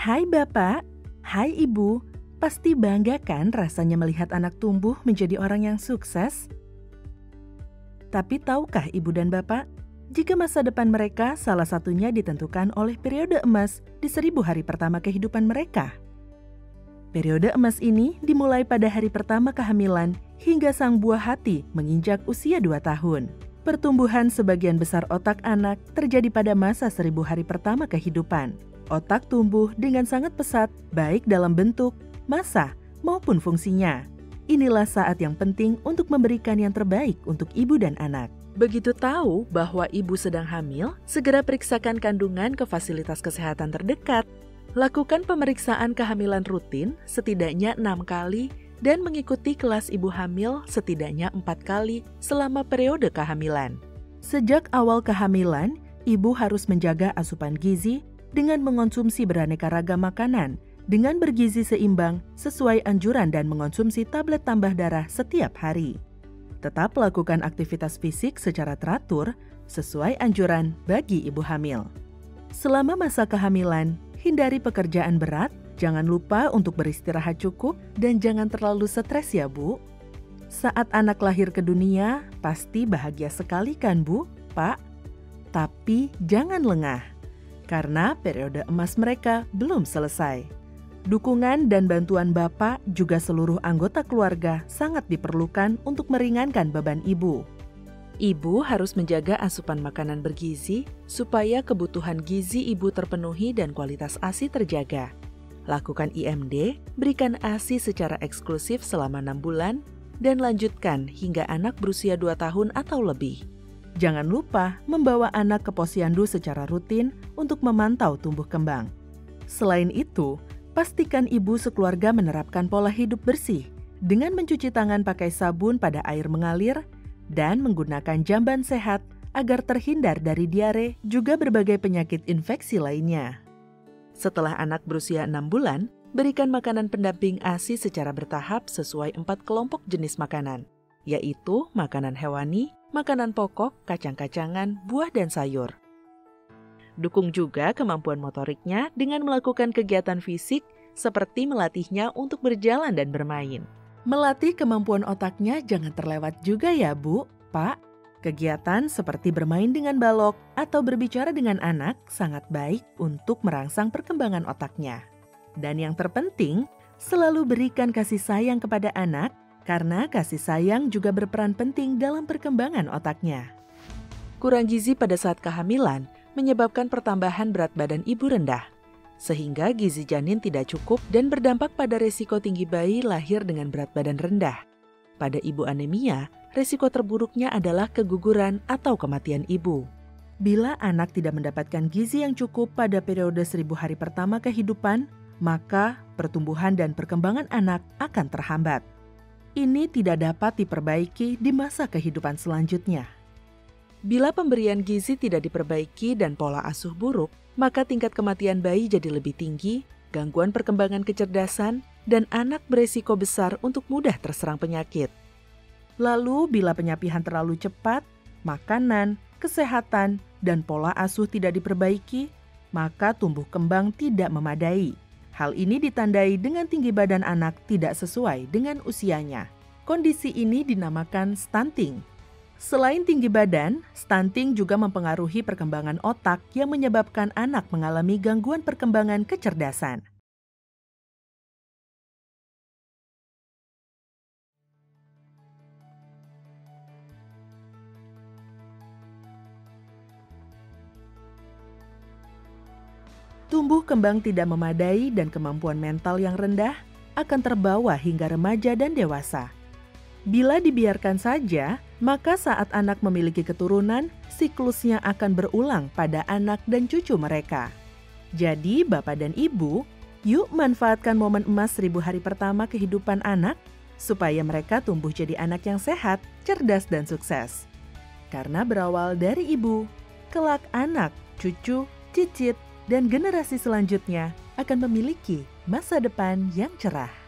Hai Bapak, hai Ibu, pasti bangga kan rasanya melihat anak tumbuh menjadi orang yang sukses? Tapi tahukah Ibu dan Bapak, jika masa depan mereka salah satunya ditentukan oleh periode emas di 1000 hari pertama kehidupan mereka? Periode emas ini dimulai pada hari pertama kehamilan hingga sang buah hati menginjak usia 2 tahun. Pertumbuhan sebagian besar otak anak terjadi pada masa 1000 hari pertama kehidupan. Otak tumbuh dengan sangat pesat, baik dalam bentuk, massa, maupun fungsinya. Inilah saat yang penting untuk memberikan yang terbaik untuk ibu dan anak. Begitu tahu bahwa ibu sedang hamil, segera periksakan kandungan ke fasilitas kesehatan terdekat. Lakukan pemeriksaan kehamilan rutin setidaknya 6 kali dan mengikuti kelas ibu hamil setidaknya 4 kali selama periode kehamilan. Sejak awal kehamilan, ibu harus menjaga asupan gizi dengan mengonsumsi beraneka ragam makanan, dengan bergizi seimbang sesuai anjuran dan mengonsumsi tablet tambah darah setiap hari. Tetap lakukan aktivitas fisik secara teratur sesuai anjuran bagi ibu hamil. Selama masa kehamilan, hindari pekerjaan berat, jangan lupa untuk beristirahat cukup, dan jangan terlalu stres ya Bu. Saat anak lahir ke dunia, pasti bahagia sekali kan Bu, Pak? Tapi jangan lengah, karena periode emas mereka belum selesai. Dukungan dan bantuan Bapak juga seluruh anggota keluarga sangat diperlukan untuk meringankan beban ibu. Ibu harus menjaga asupan makanan bergizi supaya kebutuhan gizi ibu terpenuhi dan kualitas ASI terjaga. Lakukan IMD, berikan ASI secara eksklusif selama 6 bulan, dan lanjutkan hingga anak berusia 2 tahun atau lebih. Jangan lupa membawa anak ke posyandu secara rutin untuk memantau tumbuh kembang. Selain itu, pastikan ibu sekeluarga menerapkan pola hidup bersih dengan mencuci tangan pakai sabun pada air mengalir dan menggunakan jamban sehat agar terhindar dari diare juga berbagai penyakit infeksi lainnya. Setelah anak berusia 6 bulan, berikan makanan pendamping ASI secara bertahap sesuai 4 kelompok jenis makanan, yaitu makanan hewani, makanan pokok, kacang-kacangan, buah, dan sayur. Dukung juga kemampuan motoriknya dengan melakukan kegiatan fisik seperti melatihnya untuk berjalan dan bermain. Melatih kemampuan otaknya jangan terlewat juga ya Bu, Pak. Kegiatan seperti bermain dengan balok atau berbicara dengan anak sangat baik untuk merangsang perkembangan otaknya. Dan yang terpenting, selalu berikan kasih sayang kepada anak, karena kasih sayang juga berperan penting dalam perkembangan otaknya. Kurang gizi pada saat kehamilan menyebabkan pertambahan berat badan ibu rendah, sehingga gizi janin tidak cukup dan berdampak pada resiko tinggi bayi lahir dengan berat badan rendah. Pada ibu anemia, resiko terburuknya adalah keguguran atau kematian ibu. Bila anak tidak mendapatkan gizi yang cukup pada periode 1000 hari pertama kehidupan, maka pertumbuhan dan perkembangan anak akan terhambat. Ini tidak dapat diperbaiki di masa kehidupan selanjutnya. Bila pemberian gizi tidak diperbaiki dan pola asuh buruk, maka tingkat kematian bayi jadi lebih tinggi, gangguan perkembangan kecerdasan, dan anak beresiko besar untuk mudah terserang penyakit. Lalu bila penyapihan terlalu cepat, makanan, kesehatan, dan pola asuh tidak diperbaiki, maka tumbuh kembang tidak memadai. Hal ini ditandai dengan tinggi badan anak tidak sesuai dengan usianya. Kondisi ini dinamakan stunting. Selain tinggi badan, stunting juga mempengaruhi perkembangan otak yang menyebabkan anak mengalami gangguan perkembangan kecerdasan. Tumbuh kembang tidak memadai dan kemampuan mental yang rendah akan terbawa hingga remaja dan dewasa. Bila dibiarkan saja, maka saat anak memiliki keturunan, siklusnya akan berulang pada anak dan cucu mereka. Jadi, Bapak dan Ibu, yuk manfaatkan momen emas 1000 hari pertama kehidupan anak, supaya mereka tumbuh jadi anak yang sehat, cerdas, dan sukses. Karena berawal dari ibu, kelak anak, cucu, cicit, dan generasi selanjutnya akan memiliki masa depan yang cerah.